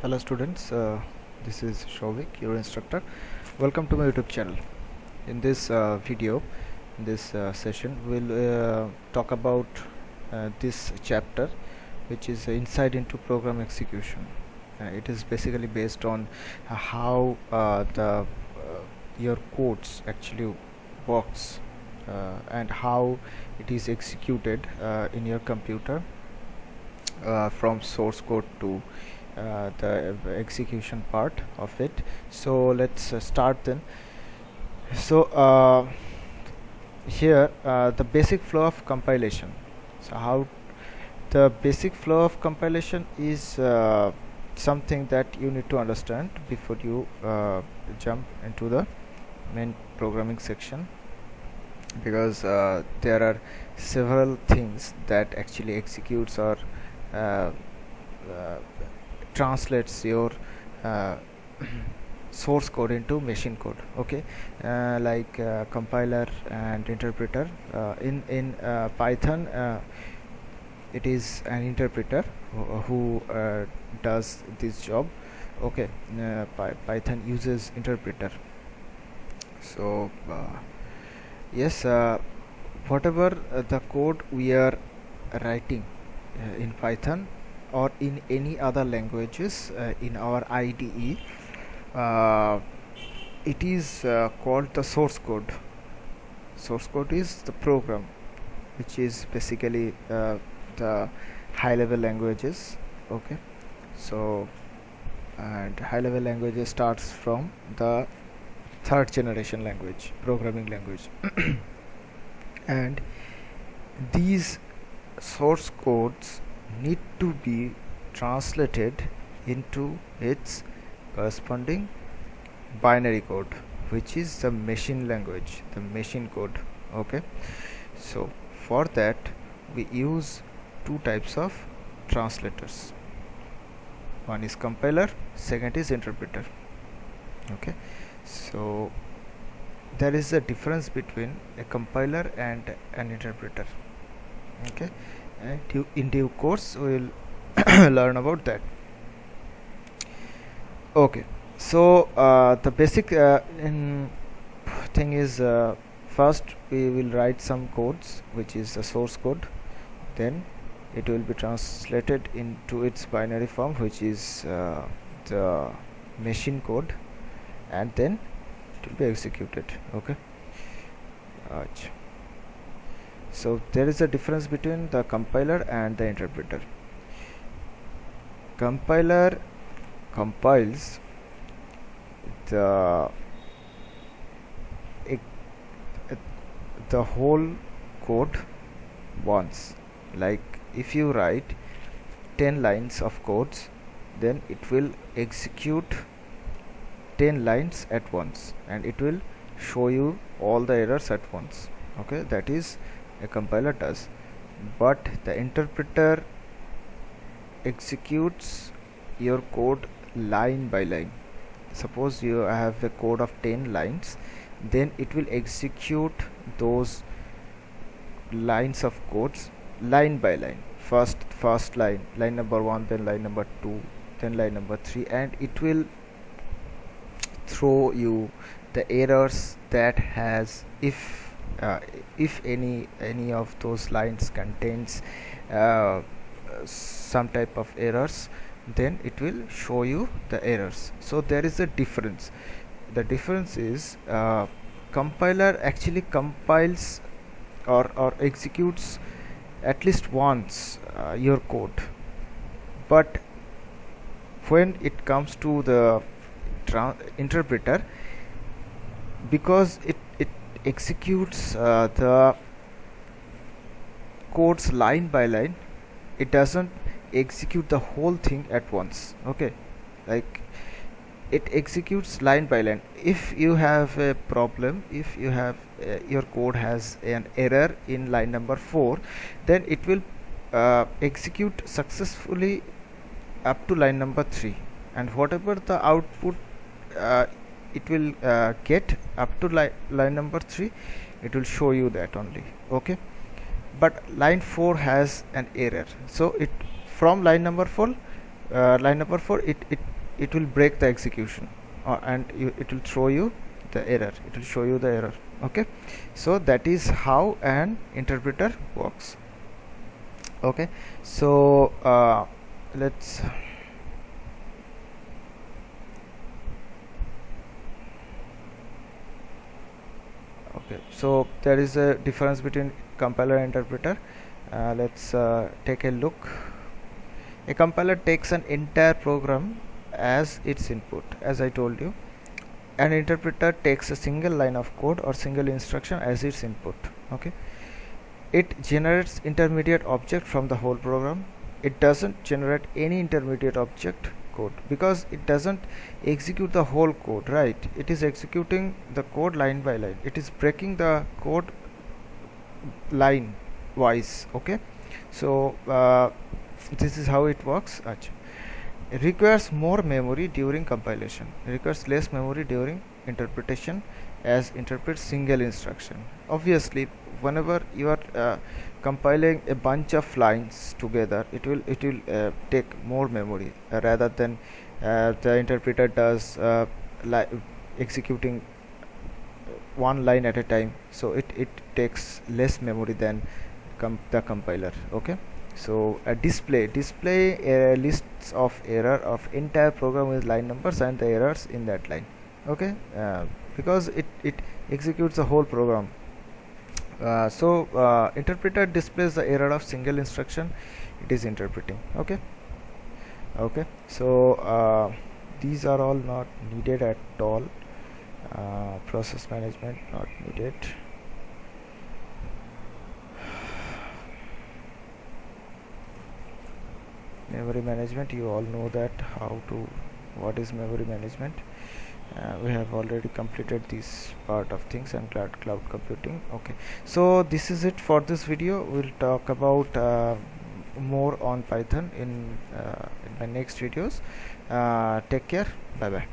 Hello students, this is Shovik, your instructor. Welcome to my YouTube channel. In this video, in this session, we'll talk about this chapter, which is insight into program execution. It is basically based on how your codes actually works and how it is executed in your computer from source code to the execution part of it. So let's start then. So here the basic flow of compilation. So how the basic flow of compilation is something that you need to understand before you jump into the main programming section, because there are several things that actually executes or translates your source code into machine code. Okay, like compiler and interpreter. In Python, it is an interpreter who does this job. Okay, Python uses interpreter. So yes, whatever the code we are writing in Python or in any other languages in our IDE, it is called the source code. Source code is the program, which is basically the high level languages. Okay, so and high level languages starts from the third generation language, programming language. And these source codes need to be translated into its corresponding binary code, which is the machine language, the machine code. Okay, so for that we use two types of translators. One is compiler, second is interpreter. Okay, so there is a difference between a compiler and an interpreter. Okay, and in due course we will learn about that. Okay, so the basic thing is, first we will write some codes, which is the source code. Then it will be translated into its binary form, which is the machine code, and then it will be executed. Okay, so there is a difference between the compiler and the interpreter. Compiler compiles the whole code once. Like if you write 10 lines of codes, then it will execute 10 lines at once and it will show you all the errors at once. Okay, that is a compiler does. But the interpreter executes your code line by line. Suppose you have a code of 10 lines, then it will execute those lines of codes line by line. First line number 1, then line number 2, then line number 3, and it will throw you the errors that has, if any of those lines contains some type of errors, then it will show you the errors. So there is a difference. The difference is compiler actually compiles or executes at least once your code, but when it comes to the interpreter, because it executes the codes line by line, it doesn't execute the whole thing at once. Okay, like it executes line by line. If you have a problem, if you have your code has an error in line number 4, then it will execute successfully up to line number 3, and whatever the output it will get up to line number 3, it will show you that only. Okay, but line 4 has an error, so it from line number 4 it it will break the execution, and it will throw you the error, it will show you the error. Okay, so that is how an interpreter works. Okay, so let's okay, so there is a difference between compiler and interpreter. Let's take a look. A compiler takes an entire program as its input, as I told you. An interpreter takes a single line of code or single instruction as its input. Okay, it generates intermediate object from the whole program. It doesn't generate any intermediate object code because it doesn't execute the whole code, right? It is executing the code line by line. It is breaking the code line wise. Okay, so this is how it works. It requires more memory during compilation, it requires less memory during interpretation, as interprets single instruction. Obviously, whenever you are compiling a bunch of lines together, it will take more memory rather than the interpreter does executing one line at a time, so it takes less memory than the compiler. Okay, so a display lists of error of entire program with line numbers and the errors in that line. Okay, because it executes the whole program. So interpreter displays the error of single instruction it is interpreting. Okay, so these are all not needed at all. Process management not needed. Memory management, you all know that what is memory management. We have already completed this part of things and cloud computing. Okay, so this is it for this video. We'll talk about more on Python in my next videos. Take care, bye bye.